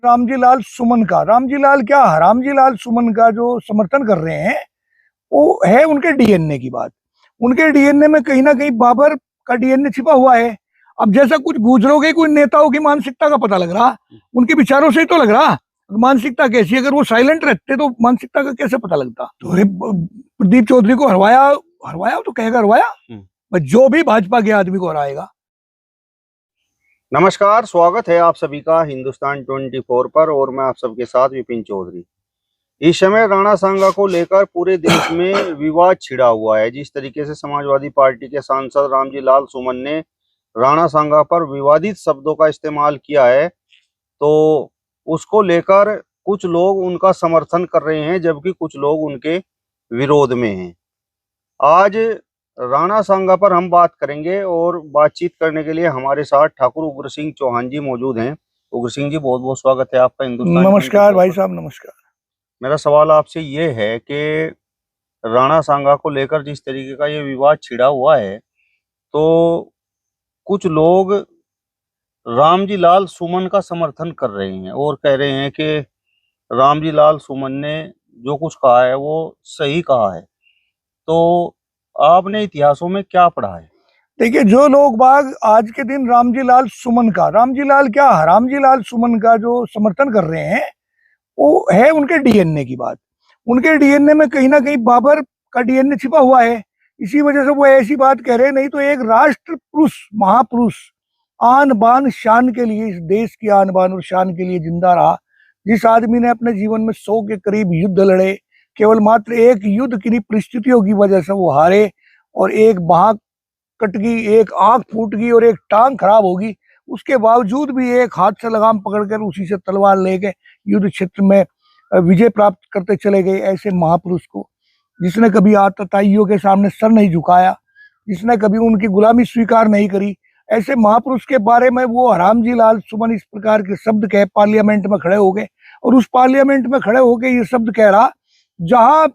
रामजी लाल सुमन का, रामजी लाल क्या रामजी लाल सुमन का जो समर्थन कर रहे हैं वो है उनके डीएनए की बात। उनके डीएनए में कहीं ना कहीं बाबर का डीएनए छिपा हुआ है। अब जैसा कुछ गुजरों के कोई नेताओं की मानसिकता का पता लग रहा, उनके विचारों से ही तो लग रहा मानसिकता कैसी। अगर वो साइलेंट रहते तो मानसिकता का कैसे पता लगता। तो प्रदीप चौधरी को हरवाया, हरवाया तो कहेगा हरवाया, जो भी भाजपा के आदमी को हराएगा। नमस्कार, स्वागत है आप सभी का हिंदुस्तान 24 पर और मैं आप सबके साथ विपिन चौधरी। इस समय राणा सांगा को लेकर पूरे देश में विवाद छिड़ा हुआ है। जिस तरीके से समाजवादी पार्टी के सांसद रामजी लाल सुमन ने राणा सांगा पर विवादित शब्दों का इस्तेमाल किया है, तो उसको लेकर कुछ लोग उनका समर्थन कर रहे हैं जबकि कुछ लोग उनके विरोध में हैं। आज राणा सांगा पर हम बात करेंगे और बातचीत करने के लिए हमारे साथ ठाकुर उग्र सिंह चौहान जी मौजूद हैं। उग्र सिंह जी, बहुत बहुत स्वागत है आपका हिंदुस्तान। नमस्कार भाई साहब, नमस्कार। मेरा सवाल आपसे ये है कि राणा सांगा को लेकर जिस तरीके का ये विवाद छिड़ा हुआ है, तो कुछ लोग रामजी लाल सुमन का समर्थन कर रहे हैं और कह रहे हैं कि रामजी लाल सुमन ने जो कुछ कहा है वो सही कहा है। तो आपने इतिहासों में क्या पढ़ा है? देखिए, जो लोग बाग आज के दिन रामजी लाल सुमन का, रामजी लाल क्या रामजी लाल सुमन का जो समर्थन कर रहे हैं वो है उनके डीएनए की बात। उनके डीएनए में कहीं ना कहीं बाबर का डीएनए छिपा हुआ है। इसी वजह से वो ऐसी बात कह रहे हैं। नहीं तो एक राष्ट्र पुरुष, महापुरुष, आन बान शान के लिए, इस देश की आन बान और शान के लिए जिंदा रहा, जिस आदमी ने अपने जीवन में 100 के करीब युद्ध लड़े, केवल मात्र एक युद्ध की परिस्थितियों की वजह से वो हारे और एक बांह कट गई, एक आंख फूट गई और एक टांग खराब होगी, उसके बावजूद भी एक हाथ से लगाम पकड़कर उसी से तलवार लेके युद्ध क्षेत्र में विजय प्राप्त करते चले गए। ऐसे महापुरुष को, जिसने कभी आतताइयों के सामने सर नहीं झुकाया, जिसने कभी उनकी गुलामी स्वीकार नहीं करी, ऐसे महापुरुष के बारे में वो रामजी लाल सुमन इस प्रकार के शब्द कहे, पार्लियामेंट में खड़े हो गए। और उस पार्लियामेंट में खड़े होकर ये शब्द कह रहा, जहां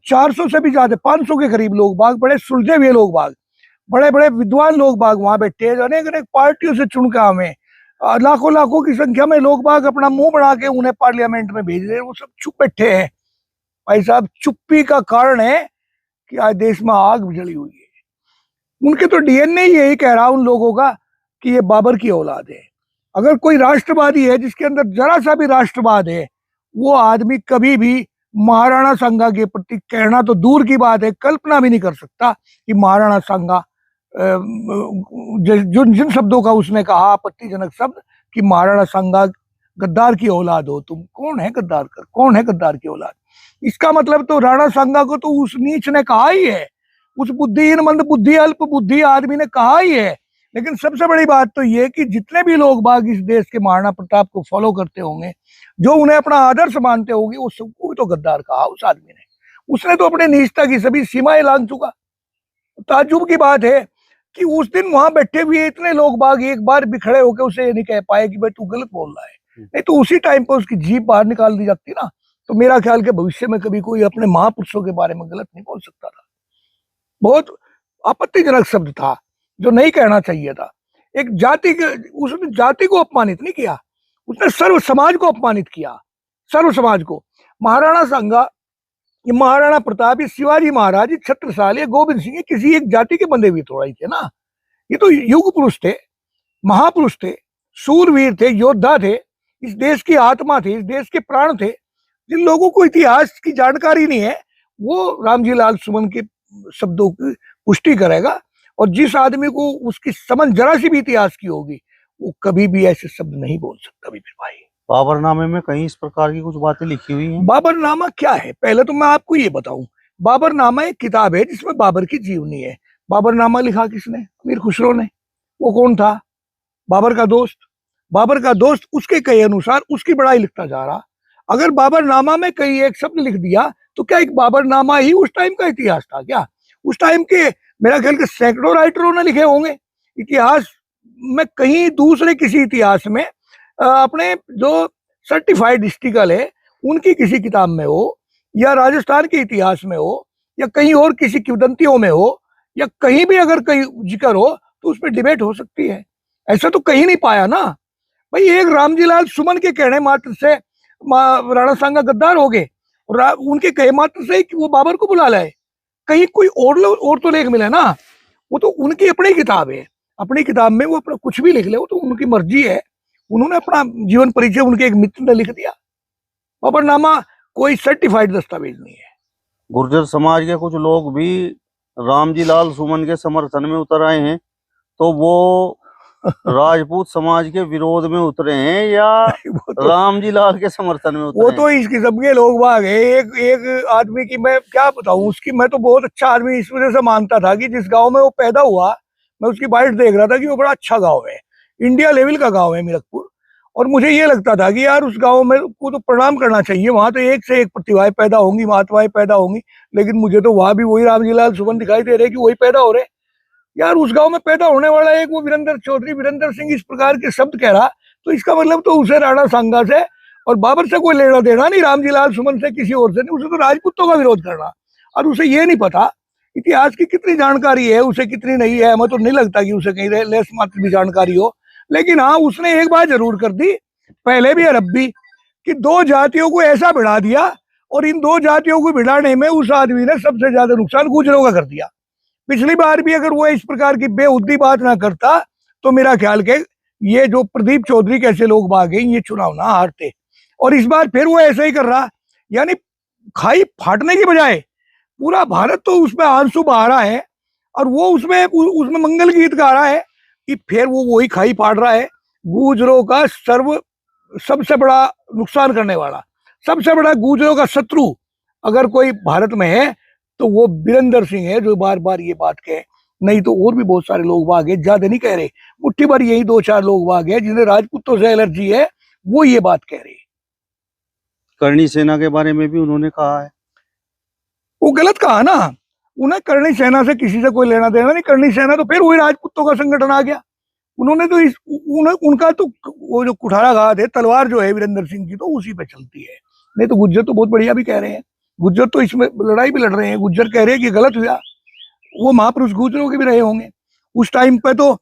400 से भी ज्यादा, 500 के करीब लोग बाग, बड़े सुलझे हुए लोग बाग, बड़े बड़े विद्वान लोग बाग वहां बैठे, अनेक अनेक पार्टियों से चुनकर हमें लाखों लाखों की संख्या में लोग बाग अपना मुंह बना के उन्हें पार्लियामेंट में भेज रहे हैं। वो सब चुप बैठे हैं। भाई साहब, चुप्पी का कारण है कि आज देश में आग जली हुई है। उनके तो डीएनए ही यही कह रहा उन लोगों का कि ये बाबर की औलाद है। अगर कोई राष्ट्रवादी है जिसके अंदर जरा सा भी राष्ट्रवाद है, वो आदमी कभी भी महाराणा सांगा के प्रति, कहना तो दूर की बात है, कल्पना भी नहीं कर सकता कि महाराणा सांगा, जिन शब्दों का उसने कहा, आपत्तिजनक शब्द, कि महाराणा सांगा गद्दार की औलाद हो तुम। कौन है गद्दार कर, कौन है गद्दार की औलाद? इसका मतलब तो राणा सांगा को तो उस नीच ने कहा ही है, उस बुद्धिहीन, मंद बुद्धि, अल्प बुद्धि आदमी ने कहा ही है। लेकिन सबसे बड़ी बात तो ये कि जितने भी लोग बाग इस देश के महाराणा प्रताप को फॉलो करते होंगे, जो उन्हें अपना आदर्श मानते होंगे, वो सबको भी तो गद्दार कहा उस आदमी ने। उसने तो अपने नीचता की सभी सीमाएं लांघ चुका। ताज्जुब की बात है कि उस दिन वहां बैठे हुए इतने लोग बाग एक बार भी खड़े होकर उसे ये नहीं कह पाए कि भाई तू गलत बोल रहा है। नहीं तो उसी टाइम पर उसकी जीभ बाहर निकाल दी जाती ना, तो मेरा ख्याल के भविष्य में कभी कोई अपने महापुरुषों के बारे में गलत नहीं बोल सकता था। बहुत आपत्तिजनक शब्द था जो नहीं कहना चाहिए था। एक जाति के, उसने जाति को अपमानित नहीं किया, उसने सर्व समाज को अपमानित किया, सर्व समाज को। महाराणा सांगा, ये महाराणा प्रताप, ये शिवाजी महाराज, ये छत्रसाल, ये गोविंद सिंह, किसी एक जाति के बंदे भी थोड़ा ही थे ना। ये तो युग पुरुष थे, महापुरुष थे, सूरवीर थे, योद्धा थे, इस देश की आत्मा थे, इस देश के प्राण थे। जिन लोगों को इतिहास की जानकारी नहीं है, वो रामजी लाल सुमन के शब्दों की पुष्टि करेगा। और जिस आदमी को उसकी समझ जरा सी भी इतिहास की होगी, वो कभी भी ऐसे शब्द नहीं बोल सकता। भी भाई, बाबरनामे में कहीं इस प्रकार की कुछ बातें लिखी हुई हैं। बाबरनामा क्या है? पहले तो मैं आपको ये बताऊं, बाबरनामा एक किताब है जिसमें बाबर की जीवनी है। बाबरनामा लिखा किसने? अमीर खुसरो ने। वो कौन था? बाबर का दोस्त। बाबर का दोस्त उसके कहे अनुसार उसकी बड़ाई लिखता जा रहा। अगर बाबरनामा में कहीं एक शब्द लिख दिया तो क्या एक बाबरनामा ही उस टाइम का इतिहास था क्या? उस टाइम के मेरा ख्याल के सैकड़ों राइटरों ने लिखे होंगे इतिहास में। कहीं दूसरे किसी इतिहास में अपने जो सर्टिफाइड हिस्ट्रिकल है उनकी किसी किताब में हो, या राजस्थान के इतिहास में हो, या कहीं और किसी किंवदंतियों में हो, या कहीं भी अगर कहीं जिक्र हो तो उस पर डिबेट हो सकती है। ऐसा तो कहीं नहीं पाया ना। भाई एक रामजी लाल सुमन के कहने मात्र से राणा सांगा गद्दार हो गए, और उनके कहे मात्र से कि वो बाबर को बुला लाए। कहीं कोई और तो लेख मिले ना, वो तो उनकी अपनी किताब है, अपनी किताब में वो अपना कुछ भी लिख ले, वो तो उनकी मर्जी है। उन्होंने अपना जीवन परिचय उनके एक मित्र ने लिख दिया, बाबरनामा कोई सर्टिफाइड दस्तावेज नहीं है। गुर्जर समाज के कुछ लोग भी रामजी लाल सुमन के समर्थन में उतर आए हैं, तो वो राजपूत समाज के विरोध में उतरे हैं या तो, रामजी लाल के समर्थन में उतरे वो तो इस किस्म के लोग बाग है। एक आदमी की मैं क्या बताऊं, उसकी मैं तो बहुत अच्छा आदमी इस वजह से मानता था कि जिस गांव में वो पैदा हुआ, मैं उसकी बाइट देख रहा था कि वो बड़ा अच्छा गांव है, इंडिया लेवल का गांव है मीरकपुर, और मुझे ये लगता था कि यार उस गांव में को तो प्रणाम करना चाहिए, वहां तो एक से एक प्रतिभाएं पैदा होंगी, महात्माएं पैदा होंगी। लेकिन मुझे तो वहां भी वही रामजी लाल सुमन दिखाई दे रहे कि वही पैदा हो रहे। यार उस गांव में पैदा होने वाला एक वो वीरेंद्र चौधरी, वीरेंद्र सिंह इस प्रकार के शब्द कह रहा, तो इसका मतलब तो उसे राणा सांगा से और बाबर से कोई लेना देना नहीं, रामजी लाल सुमन से किसी और से नहीं, उसे तो राजपूतों का विरोध करना। और उसे ये नहीं पता इतिहास की कितनी जानकारी है, उसे कितनी नहीं है, हमें तो नहीं लगता कि उसे कहीं लेस मात्र भी जानकारी हो। लेकिन हाँ, उसने एक बात जरूर कर दी, पहले भी और अब भी, कि दो जातियों को ऐसा भिड़ा दिया, और इन दो जातियों को भिड़ाने में उस आदमी ने सबसे ज्यादा नुकसान गुजरों का कर दिया। पिछली बार भी अगर वो इस प्रकार की बेहुद्दी बात ना करता, तो मेरा ख्याल के ये जो प्रदीप चौधरी कैसे लोग भागे, ये चुनाव ना हारते। और इस बार फिर वो ऐसा ही कर रहा, यानी खाई फाटने की बजाय पूरा भारत तो उसमें आंसू बहा रहा है, और वो उसमें मंगल गीत गा रहा है कि फिर वो वही खाई फाड़ रहा है। गुजरों का सबसे बड़ा नुकसान करने वाला, सबसे बड़ा गुजरों का शत्रु अगर कोई भारत में है तो वो वीरेंद्र सिंह है, जो बार बार ये बात कहे। नहीं तो और भी बहुत सारे लोग वाग है, ज्यादा नहीं कह रहे, मुट्ठी भर यही 2-4 लोग वाग है जिन्हें राजपूतों से एलर्जी है, वो ये बात कह रहे। करणी सेना के बारे में भी उन्होंने कहा है, वो गलत कहा ना, उन्हें करणी सेना से किसी से कोई लेना देना नहीं। करणी सेना तो फिर वही राजपूतों का संगठन आ गया। उन्होंने तो उनका तो वो जो कुठारा घात है, तलवार जो है वीरेंद्र सिंह की, तो उसी पे चलती है। नहीं तो गुज्जर तो बहुत बढ़िया भी कह रहे हैं, गुज्जर तो इसमें लड़ाई भी लड़ रहे हैं। गुज्जर कह रहे हैं कि गलत हुआ, वो महापुरुष गुजरों के भी रहे होंगे उस टाइम पे। तो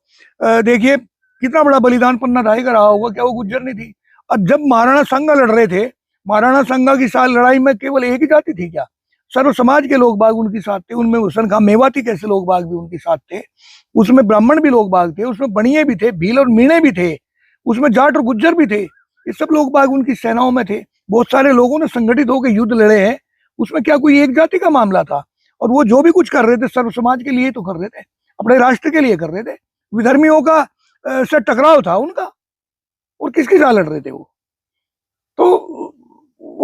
देखिए कितना बड़ा बलिदान पन्ना ढाई का रहा होगा, क्या वो गुज्जर नहीं थी? और जब महाराणा सांगा लड़ रहे थे, महाराणा सांगा की साल लड़ाई में केवल एक ही जाति थी क्या? सर्व समाज के लोग बाग उनके साथ थे। उनमें हुसन खां मेवाती कैसे लोग बाग भी उनके साथ थे, उसमें ब्राह्मण भी लोग बाग थे, उसमें बनिए भी थे, भील और मीणे भी थे, उसमें जाट और गुज्जर भी थे। ये सब लोग बाग उनकी सेनाओं में थे। बहुत सारे लोगों ने संगठित होकर युद्ध लड़े हैं, उसमें क्या कोई एक जाति का मामला था? और वो जो भी कुछ कर रहे थे सर्व समाज के लिए तो कर रहे थे, अपने राष्ट्र के लिए कर रहे थे। विधर्मियों का से टकराव था उनका, और किसके साथ लड़ रहे थे वो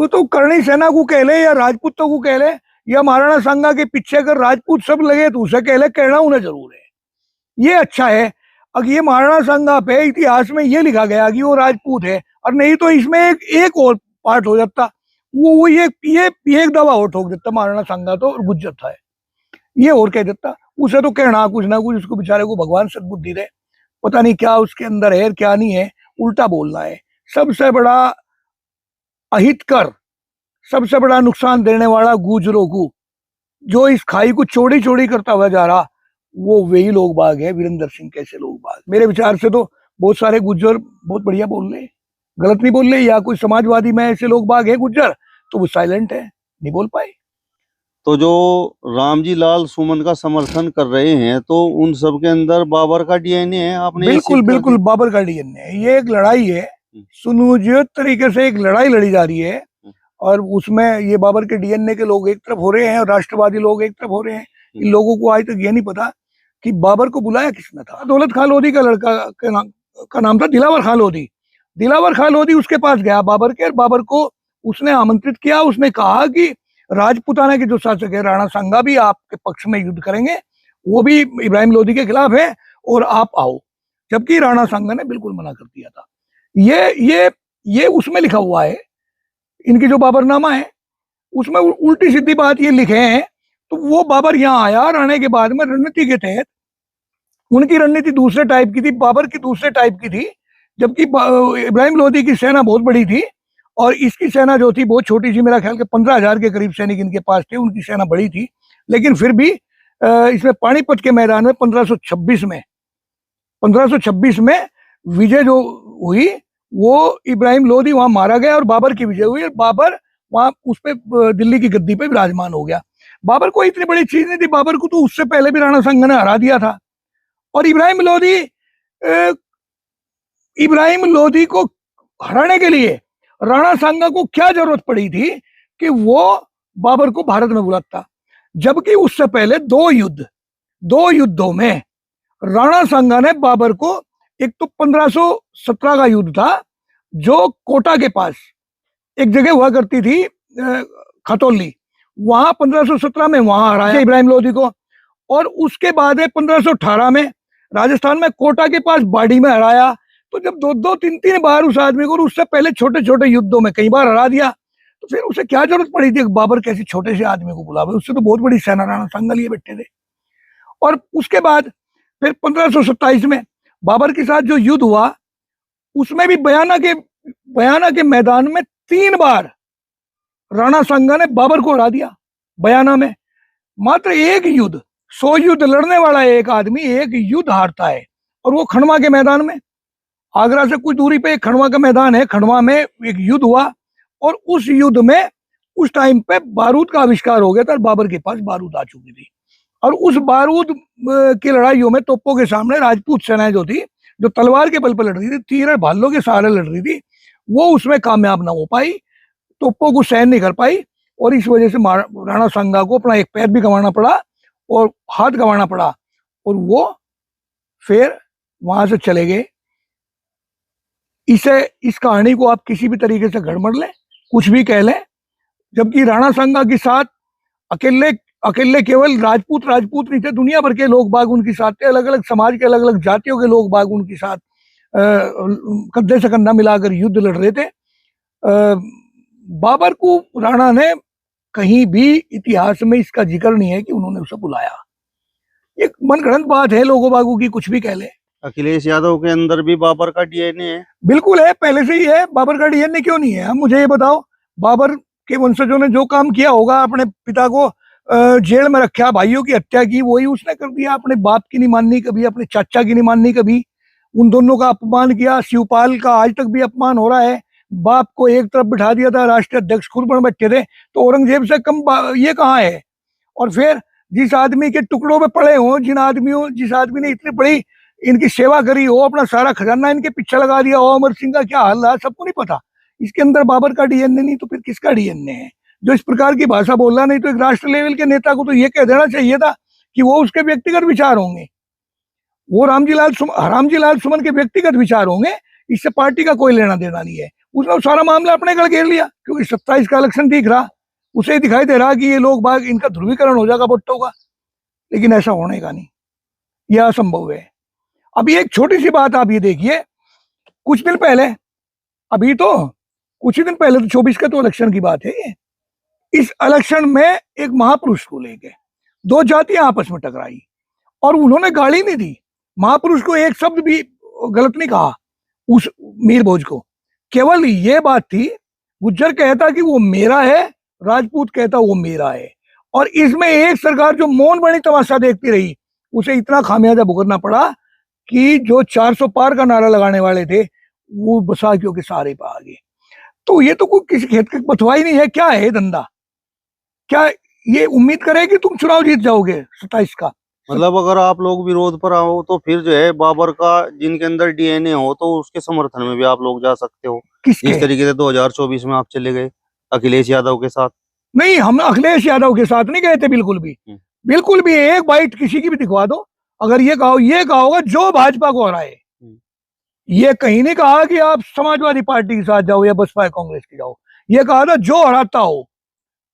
तो करणी सेना को कह ले या राजपूतों को कह ले, या महाराणा सांगा के पीछे अगर राजपूत सब लगे तो उसे कह ले, कहना उन्हें जरूर है। ये अच्छा है अगर ये महाराणा सांगा पे इतिहास में ये लिखा गया कि वो राजपूत है, और नहीं तो इसमें एक और पार्ट हो जाता, वो ये एक दवा और ठोक देता, महाराणा सांगा तो गुज्जर था, ये और कह देता। उसे तो कहना कुछ ना कुछ, उसको बेचारे को भगवान सद्बुद्धि दे, पता नहीं क्या उसके अंदर है क्या नहीं है, उल्टा बोलना है। सबसे बड़ा अहितकर, सबसे बड़ा नुकसान देने वाला गुजरों को, जो इस खाई को चौड़ी चौड़ी करता हुआ जा रहा, वो वही लोग बाग है, वीरेंद्र सिंह कैसे लोग बाग। मेरे विचार से तो बहुत सारे गुज्जर बहुत बढ़िया बोल रहे, गलत नहीं बोल रहे। या कोई समाजवादी में ऐसे लोग बाग है गुज्जर, तो वो साइलेंट है, नहीं बोल पाए। तो जो रामजी लाल सुमन का समर्थन कर रहे हैं, तो उन सब के अंदर बाबर का डीएनए है। आपने बिल्कुल बिल्कुल बाबर का डीएनए है। ये एक लड़ाई है, सुनियोजित तरीके से एक लड़ाई लड़ी जा रही है, और उसमें ये बाबर के डीएनए के लोग एक तरफ हो रहे हैं और राष्ट्रवादी लोग एक तरफ हो रहे हैं। इन लोगों को आज तक ये नहीं पता कि बाबर को बुलाया किसने था। दौलत खां लोधी का लड़का का नाम था दिलावर खां लोधी। दिलावर खां लोधी उसके पास गया बाबर के, और बाबर को उसने आमंत्रित किया। उसने कहा कि राजपुताना के जो शासक है राणा सांगा भी आपके पक्ष में युद्ध करेंगे, वो भी इब्राहिम लोधी के खिलाफ है, और आप आओ। जबकि राणा सांगा ने बिल्कुल मना कर दिया था। ये उसमें लिखा हुआ है, इनकी जो बाबरनामा है उसमें उल्टी सीधी बात ये लिखे हैं। तो वो बाबर यहाँ आया, और आने के बाद में रणनीति के तहत, उनकी रणनीति दूसरे टाइप की थी, बाबर की दूसरे टाइप की थी। जबकि इब्राहिम लोधी की सेना बहुत बड़ी थी, और इसकी सेना जो थी बहुत छोटी सी। मेरा ख्याल के 15,000 के करीब सैनिक इनके पास थे, उनकी सेना बड़ी थी। लेकिन फिर भी इसमें पानीपत के मैदान में 1526 में विजय जो हुई, वो इब्राहिम लोदी वहां मारा गया और बाबर की विजय हुई और बाबर वहां उस पे दिल्ली की गद्दी पे विराजमान हो गया। बाबर को इतनी बड़ी चीज नहीं थी, बाबर को तो उससे पहले भी राणा सांगा ने हरा दिया था। और इब्राहिम लोदी को हराने के लिए राणा सांगा को क्या जरूरत पड़ी थी कि वो बाबर को भारत में बुलाता, जबकि उससे पहले दो युद्धों में राणा सांगा ने बाबर को, एक तो 1517 का युद्ध था जो कोटा के पास एक जगह हुआ करती थी खतौली, वहां 1517 में वहां हराया इब्राहिम लोदी को। और उसके बाद 1518 में राजस्थान में कोटा के पास बाड़ी में हराया। तो जब दो तीन बार उस आदमी को, उससे पहले छोटे छोटे युद्धों में कई बार हरा दिया, तो फिर उसे क्या जरूरत पड़ी थी बाबर कैसे छोटे से आदमी को बुलावे, उससे तो बहुत बड़ी सेना राणा सांगा लिए बैठे थे। और उसके बाद फिर 1527 में बाबर के साथ जो युद्ध हुआ, उसमें भी बयाना के मैदान में 3 बार राणा सांगा ने बाबर को हरा दिया। बयाना में मात्र एक युद्ध, 100 युद्ध लड़ने वाला एक आदमी एक युद्ध हारता है, और वो खंडवा के मैदान में, आगरा से कुछ दूरी पे एक खंडवा का मैदान है, खंडवा में एक युद्ध हुआ। और उस युद्ध में उस टाइम पे बारूद का आविष्कार हो गया था, बाबर के पास बारूद आ चुकी थी। और उस बारूद की लड़ाइयों में तोपों के सामने राजपूत सेनाएं जो थी, जो तलवार के बल पर लड़ रही थी, तीर और भालों के सहारे लड़ रही थी, वो उसमें कामयाब ना हो पाई, तोपों को सहन नहीं कर पाई। और इस वजह से राणा सांगा को अपना एक पैर भी गंवाना पड़ा और हाथ गंवाना पड़ा, और वो फिर वहां से चले गए। इस कहानी को आप किसी भी तरीके से गड़बड़ लें, कुछ भी कह लें, जबकि राणा सांगा के साथ अकेले केवल राजपूत नहीं थे, दुनिया भर के लोग बाग उनके साथ थे, अलग अलग समाज के अलग अलग जातियों के लोग बाग उनके साथ कंधे से कंधा मिलाकर युद्ध लड़ रहे थे। बाबर को राणा ने कहीं भी इतिहास में इसका जिक्र नहीं है कि उन्होंने उसे बुलाया। एक मनगढ़ंत बात है, लोगों बागों की कुछ भी कह ले। अखिलेश यादव के अंदर भी बाबर का डीएनए है। बिल्कुल है, पहले से ही है। बाबर का डीएनए क्यों नहीं है? हम मुझे ये बताओ, बाबर के वंशजों ने जो काम किया होगा, अपने पिता को जेल में रखा, भाइयों की हत्या की, वही उसने कर दिया। अपने बाप की नहीं माननी कभी, अपने चाचा की नहीं माननी कभी, उन दोनों का अपमान किया। शिवपाल का आज तक भी अपमान हो रहा है। बाप को एक तरफ बिठा दिया था, राष्ट्रीय अध्यक्ष खुद बन बैठे थे, तो औरंगजेब से कम ये कहाँ है? और फिर जिस आदमी के टुकड़ों में पड़े हों, जिस आदमी ने इतनी बड़ी इनकी सेवा करी हो, अपना सारा खजाना इनके पीछे लगा दिया हो, अमर सिंह का क्या हाल रहा सबको नहीं पता। इसके अंदर बाबर का डीएनए नहीं तो फिर किसका डीएनए है जो इस प्रकार की भाषा बोल रहा? नहीं तो एक राष्ट्र लेवल के नेता को तो ये कह देना चाहिए था कि वो उसके व्यक्तिगत विचार होंगे, वो रामजी लाल सुमन के व्यक्तिगत विचार होंगे, इससे पार्टी का कोई लेना देना नहीं है। उसने सारा मामला अपने गढ़ घेर लिया, क्योंकि 27 का इलेक्शन दिख रहा, उसे दिखाई दे रहा कि ये लोग बाग इनका ध्रुवीकरण हो जाएगा वोटों का, लेकिन ऐसा होने का नहीं, यह असंभव है। अभी एक छोटी सी बात आप ये देखिए, कुछ दिन पहले, अभी तो कुछ ही दिन पहले, तो 24 का तो इलेक्शन की बात है ये, इस इलेक्शन में एक महापुरुष को लेके 2 जातियां आपस में टकराई और उन्होंने गाली नहीं दी। महापुरुष को एक शब्द भी गलत नहीं कहा, उस मीर भोज को। केवल ये बात थी, गुज्जर कहता कि वो मेरा है, राजपूत कहता वो मेरा है। और इसमें एक सरकार जो मौन बनी तमाशा देखती रही, उसे इतना खामियाजा भुगतना पड़ा कि जो 400 पार का नारा लगाने वाले थे वो बसाकियों के सहारे पर आ गए। तो ये तो कोई किसी खेत का बथवा ही नहीं है। क्या है धंधा? क्या ये उम्मीद करे कि तुम चुनाव जीत जाओगे 27 का? मतलब अगर आप लोग विरोध पर आओ तो फिर जो है बाबर का जिनके अंदर डीएनए हो तो उसके समर्थन में भी आप लोग जा सकते हो। किसके? इस तरीके से 2024 में आप चले गए अखिलेश यादव के साथ। नहीं, हम अखिलेश यादव के साथ नहीं गए थे, बिल्कुल भी। बिल्कुल भी एक बाइट किसी की भी दिखवा दो, अगर ये कहा होगा जो भाजपा को हराए। ये कहीं नहीं कहा कि आप समाजवादी पार्टी के साथ जाओ या बसपा कांग्रेस की जाओ। ये कहा था जो हराता हो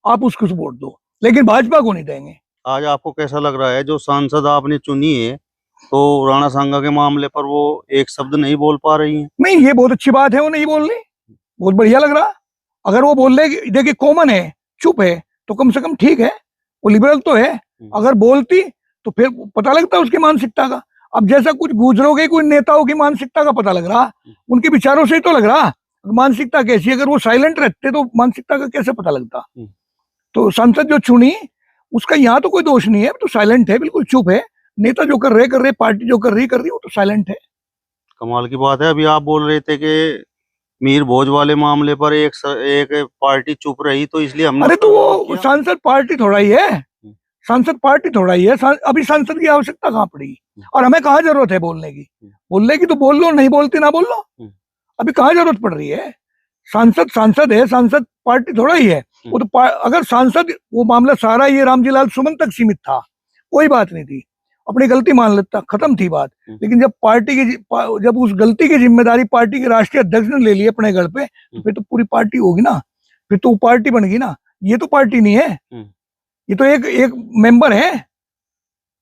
आप उसको वोट दो, लेकिन भाजपा को नहीं देंगे। आज आपको कैसा लग रहा है, जो सांसद आपने चुनी है तो राणा सांगा के मामले पर वो एक शब्द नहीं बोल पा रही है? नहीं, ये बहुत अच्छी बात है, वो नहीं बोल रही, बहुत बढ़िया लग रहा। अगर वो बोल रहे, देखिए कॉमन है, चुप है, तो कम से कम ठीक है, वो लिबरल तो है। अगर बोलती तो फिर पता लगता उसकी मानसिकता का। अब जैसा कुछ गुजरों के कोई नेताओं की मानसिकता का पता लग रहा, उनके विचारों से ही तो लग रहा मानसिकता कैसी। अगर वो साइलेंट रहते तो मानसिकता का कैसे पता लगता? तो संसद जो चुनी उसका यहाँ तो कोई दोष नहीं है, तो साइलेंट है, बिल्कुल चुप है। नेता जो कर रहे, पार्टी जो कर रही वो तो साइलेंट है। कमाल की बात है। अभी आप बोल रहे थे कि मीर भोज वाले मामले पर एक पार्टी चुप रही तो इसलिए हमने अरे तो विरोध वो किया। सांसद पार्टी थोड़ा ही है, सांसद पार्टी थोड़ा ही है। अभी सांसद की आवश्यकता कहाँ पड़ी, और हमें कहाँ जरूरत है बोलने की? बोलने की तो बोल लो, नहीं बोलती ना बोल लो। अभी कहाँ जरूरत पड़ रही है? सांसद सांसद है, सांसद पार्टी थोड़ा ही है। वो तो अगर सांसद, वो मामला सारा ये रामजी लाल सुमन तक सीमित था, कोई बात नहीं थी, अपनी गलती मान लेता, खत्म थी बात। लेकिन जब पार्टी की, जब उस गलती की जिम्मेदारी पार्टी के राष्ट्रीय अध्यक्ष ने ले ली अपने गढ़ पे, तो फिर तो पूरी पार्टी होगी ना, फिर तो पार्टी बन गई ना। ये तो पार्टी नहीं है, ये तो एक मेंबर है,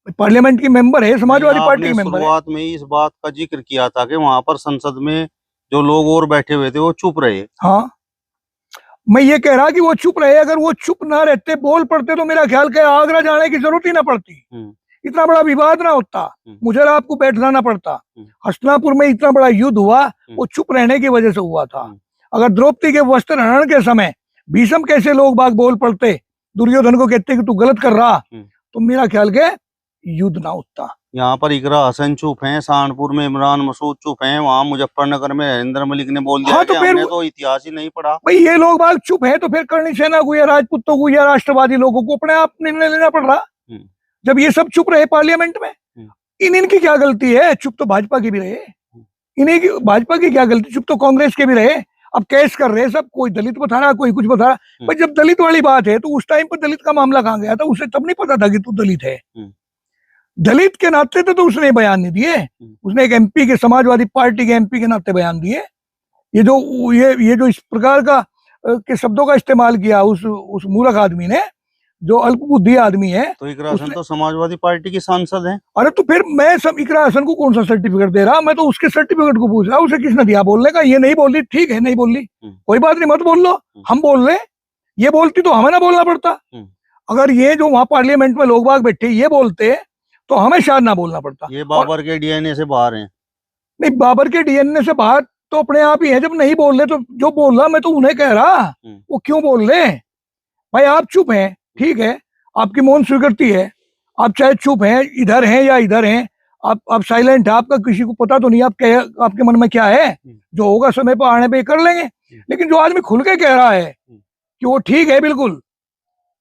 पार्लियामेंट की मेंबर है, समाजवादी पार्टी की मेंबर है। शुरुआत में ही इस बात का जिक्र किया था कि वहां पर संसद में जो लोग और बैठे हुए थे वो चुप रहे। हाँ, मैं ये कह रहा कि वो चुप रहे, अगर वो चुप ना रहते, बोल पड़ते, तो मेरा ख्याल है आगरा जाने की जरूरत ही ना पड़ती, इतना बड़ा विवाद ना होता, मुझे आपको बैठना ना पड़ता। हस्तिनापुर में इतना बड़ा युद्ध हुआ, वो चुप रहने की वजह से हुआ था। अगर द्रौपदी के वस्त्र हरण के समय भीष्म कैसे लोग बाग बोल पड़ते, दुर्योधन को कहते कि तू गलत कर रहा, तो मेरा ख्याल के युद्ध ना होता। यहाँ पर इकरा हसन चुप हैं, सहारनपुर में इमरान मसूद चुप हैं, वहाँ मुजफ्फरनगर में नरेंद्र मलिक ने बोल दिया। हाँ, तो कि फिर हमने तो इतिहास ही नहीं पढ़ा। भाई ये लोग बाग चुप है, तो फिर करणी सेना को या राजपूतों को या राष्ट्रवादी लोगों को अपने आप निर्णय लेना पड़ रहा। जब ये सब चुप रहे पार्लियामेंट में, इनकी क्या गलती है? चुप तो भाजपा की भी रहे, इन्हीं की, भाजपा की क्या गलती? चुप तो कांग्रेस के भी रहे। अब केस कर रहे सब, कोई दलित बता रहा, कोई कुछ बता रहा। भाई जब दलित वाली बात है, तो उस टाइम पर दलित का मामला कहाँ गया था? उसे तब नहीं पता था कि तू दलित है। दलित के नाते तो उसने बयान नहीं दिए, उसने एक एमपी के, समाजवादी पार्टी के एमपी के नाते बयान दिए। ये जो इस प्रकार का के शब्दों का इस्तेमाल किया उस मूर्ख आदमी ने, जो अल्पबुद्धि आदमी है। तो इकरा हसन तो समाजवादी पार्टी की सांसद है। अरे तो फिर मैं सब इकरा हसन को कौन सा सर्टिफिकेट दे रहा? मैं तो उसके सर्टिफिकेट को पूछ रहा, उसे किसने दिया बोलने का? ये नहीं बोल रही, ठीक है, नहीं बोल रही, कोई बात नहीं, मत बोल लो, हम बोल रहे। ये बोलती तो हमें ना बोलना पड़ता। अगर ये जो वहां पार्लियामेंट में लोग बाग बैठे ये बोलते, तो हमें शायद ना बोलना पड़ता। ये बाबर के डीएनए से बाहर हैं। नहीं, बाबर के डीएनए से बाहर तो अपने आप ही है। जब नहीं बोल रहे, तो जो बोल रहा मैं तो उन्हें कह रहा, वो क्यों बोल रहे? भाई आप चुप हैं, ठीक है, आपकी मौन स्वीकृति है, आप चाहे चुप हैं, इधर हैं या इधर हैं, आप साइलेंट है, आपका किसी को पता तो नहीं आपके मन में क्या है। जो होगा समय पर आने पे कर लेंगे। लेकिन जो आदमी खुल के कह रहा है कि वो ठीक है बिल्कुल,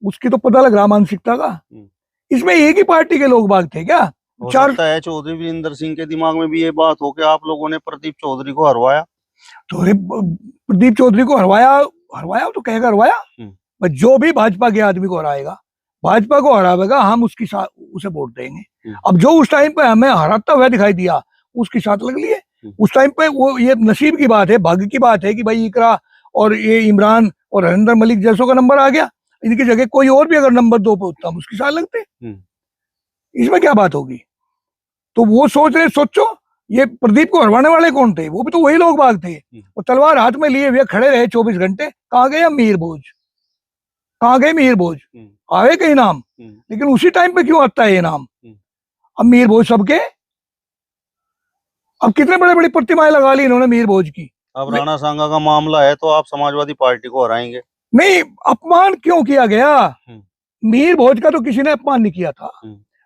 उसकी तो पता लग रहा मानसिकता का। इसमें एक ही पार्टी के लोग बाग थे क्या? हो सकता है चौधरी वीरेंद्र सिंह के दिमाग में भी ये बात हो कि आप लोगों ने प्रदीप चौधरी को हरवाया। तो प्रदीप चौधरी को हरवाया तो कहेगा हरवाया। जो भी भाजपा के आदमी को हराएगा, भाजपा को हरावेगा, हम उसे वोट देंगे। अब जो उस टाइम पे हमें हराता हुआ दिखाई दिया, उसके साथ लग लिए। उस टाइम पे वो, ये नसीब की बात है, भाग्य की बात है कि भाई इकरा और ये इमरान और नरेंद्र मलिक जैसों का नंबर आ गया। इनकी जगह कोई और भी अगर नंबर 2 पे होता, हम उसके साथ लगते। इसमें क्या बात होगी? तो वो सोच रहे, सोचो ये प्रदीप को हरवाने वाले कौन थे? वो भी तो वही लोग बाग थे। वो तलवार हाथ में लिए हुए खड़े रहे 24 घंटे। कहाँ गए मीर भोज? कहाँ गए मीर भोज? आए कहीं नाम, लेकिन उसी टाइम पे क्यों आता है ये नाम? अब मीर भोज सबके, अब कितने बड़े बड़ी प्रतिमाएं लगा ली इन्होंने मीर भोज की। अब राणा सांगा का मामला है, तो आप समाजवादी पार्टी को हराएंगे? नहीं, अपमान क्यों किया गया? मीर भोज का तो किसी ने अपमान नहीं किया था।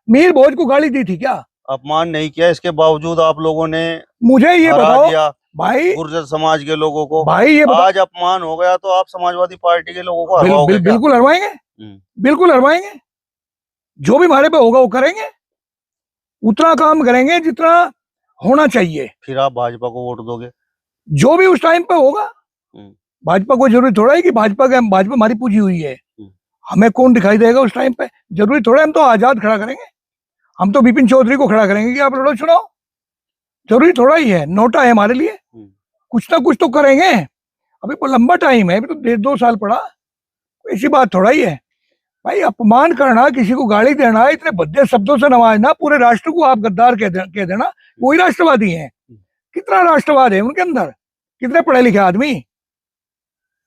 मीर भोज को गाली दी थी क्या? अपमान नहीं किया, इसके बावजूद आप लोगों ने मुझे ये बताओ भाई, गुर्जर समाज के लोगों को। भाई ये आज अपमान हो गया, तो आप समाजवादी पार्टी के लोगों को हरवाओगे? बिल्कुल हरवाएंगे, बिल्कुल हरवाएंगे। जो भी हमारे पे होगा वो करेंगे, उतना काम करेंगे जितना होना चाहिए। फिर आप भाजपा को वोट दोगे? जो भी उस टाइम पे होगा। भाजपा को जरूरी थोड़ा है कि भाजपा हमारी पूजी हुई है, हमें कौन दिखाई देगा उस टाइम पे? जरूरी थोड़ा, हम तो आजाद खड़ा करेंगे, हम तो विपिन चौधरी को खड़ा करेंगे कि आप लड़ो चुनाव। जरूरी थोड़ा ही है, नोटा है हमारे लिए, कुछ ना कुछ तो करेंगे। अभी तो लंबा टाइम है, अभी तो 1.5-2 साल पड़ा, ऐसी बात थोड़ा ही है। भाई अपमान करना, किसी को गाली देना, इतने भद्दे शब्दों से नवाजना, पूरे राष्ट्र को आप गद्दार कह देना, वही राष्ट्रवादी हैं। कितना राष्ट्रवाद है उनके अंदर, कितने पढ़े लिखे आदमी।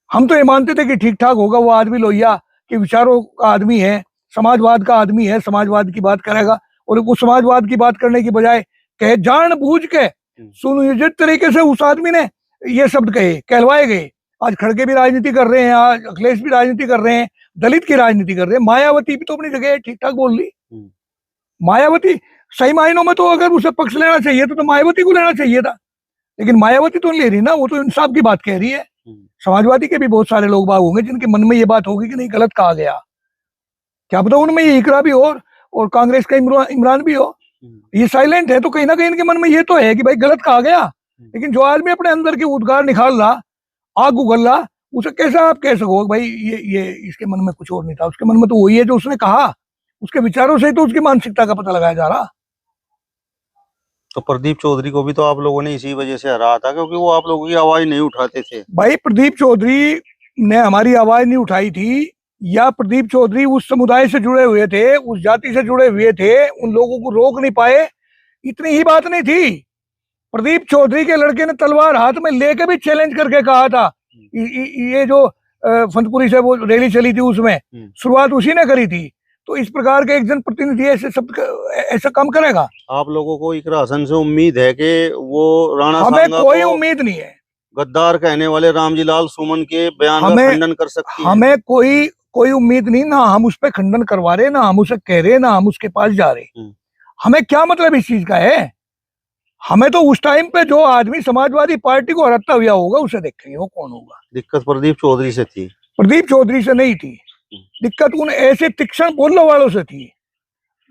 हम तो ये मानते थे कि ठीक ठाक होगा, वो आदमी लोहिया के विचारों का आदमी है, समाजवाद का आदमी है, समाजवाद की बात करेगा। और वो समाजवाद की बात करने की बजाय कहे, जानबूझ के सुनियोजित तरीके से उस आदमी ने ये शब्द कहे, कहलवाए गए। आज खड़गे भी राजनीति कर रहे हैं, आज अखिलेश भी राजनीति कर रहे हैं, दलित की राजनीति कर रहे हैं। मायावती भी तो अपनी जगह ठीक ठाक बोल ली। मायावती सही मायनों में तो अगर उसे पक्ष लेना चाहिए तो मायावती को लेना चाहिए था। लेकिन मायावती तो नहीं ले रही ना, वो तो इंसाफ की बात कह रही है। समाजवादी के भी बहुत सारे लोग बाग होंगे जिनके मन में ये बात होगी कि नहीं गलत कहा गया, क्या पता उनमें ये इकरा भी हो और कांग्रेस का इमरान भी हो, ये साइलेंट है तो कहीं ना कहीं इनके मन में ये तो है कि भाई गलत कहा गया। लेकिन जो आदमी अपने अंदर के उद्गार निकाल रहा, आग उगल रहा, उसे कैसे आप कह सको भाई ये इसके मन में कुछ और नहीं था, उसके मन में तो वही है जो उसने कहा, उसके विचारों से ही तो उसकी मानसिकता का पता लगाया जा रहा। तो प्रदीप चौधरी को भी तो आप लोगों ने इसी वजह से हराया था, क्योंकि वो आप लोगों की आवाज नहीं उठाते थे। भाई प्रदीप चौधरी ने हमारी आवाज नहीं उठाई थी, या प्रदीप चौधरी उस समुदाय से जुड़े हुए थे, उस जाति से जुड़े हुए थे, उन लोगों को रोक नहीं पाए, इतनी ही बात नहीं थी। प्रदीप चौधरी के लड़के ने तलवार हाथ में लेके भी चैलेंज करके कहा था, ये जो फंतपुरी से वो रैली चली थी उसमें शुरुआत उसी ने करी थी। तो इस प्रकार के एक जनप्रतिनिधि ऐसे सब ऐसा काम करेगा? आप लोगों को इकरा हसन से उम्मीद है कि वो राणा हमें सांगा कोई को उम्मीद नहीं है। गद्दार कहने वाले रामजी लाल सुमन के बयान का हमें- खंडन कर सकती है? हमें कोई उम्मीद नहीं, ना हम उस पर खंडन करवा रहे, ना हम उसे कह रहे, ना हम उसके पास जा रहे। हमें क्या मतलब इस चीज का है? हमें तो उस टाइम पे जो आदमी समाजवादी पार्टी को हराता हुआ होगा उसे देखेंगे, वो कौन होगा। दिक्कत प्रदीप चौधरी से थी? प्रदीप चौधरी से नहीं थी दिक्कत, उन ऐसे तीक्ष्ण बोलने वालों से थी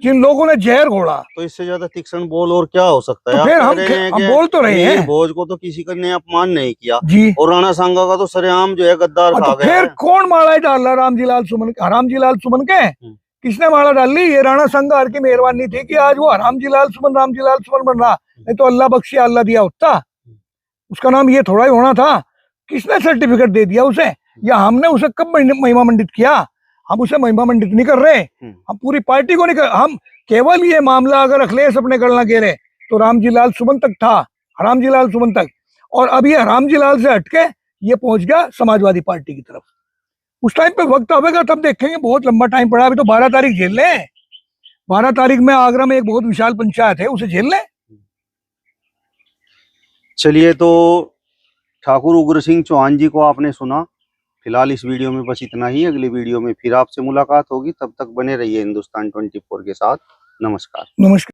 जिन लोगों ने जहर घोड़ा। तो इससे ज्यादा तीक्ष्ण बोल और क्या हो सकता है? तो आप फिर कह हम रहे हैं कि बोल तो रहे हैं, भोज को तो किसी ने अपमान नहीं किया जी, और राणा सांगा का तो सरेआम जो है गद्दार तो कहा गया फिर है। कौन माला डाल रहा रामजी लाल सुमन के? हरामजी लाल सुमन के किसने माला डाल ली? ये राणा संघार की मेहरबानी थी कि आज वो रामजी लाल सुमन बन रहा, नहीं तो अल्लाह बख्शिया अल्लाह दिया होता, उसका नाम ये थोड़ा ही होना था। किसने सर्टिफिकेट दे दिया उसे, या हमने उसे कब महिमा मंडित किया? हम उसे महिमा मंडित नहीं कर रहे, हम पूरी पार्टी को नहीं कर, हम केवल ये मामला अगर अखिलेश अपने गलना कह रहे तो रामजी लाल सुमन तक था, रामजी लाल सुमन तक, और अब ये रामजी लाल से हटके ये पहुंच गया समाजवादी पार्टी की तरफ। उस टाइम पे वक्त आवेगा तब देखेंगे, बहुत लंबा टाइम पड़ा, अभी तो 12 तारीख झेल लें। 12 तारीख में आगरा में एक बहुत विशाल पंचायत है, उसे झेल लें। चलिए, तो ठाकुर उग्र सिंह चौहान जी को आपने सुना। फिलहाल इस वीडियो में बस इतना ही। अगली वीडियो में फिर आपसे मुलाकात होगी, तब तक बने रहिए हिंदुस्तान 24 के साथ। नमस्कार। नमस्कार।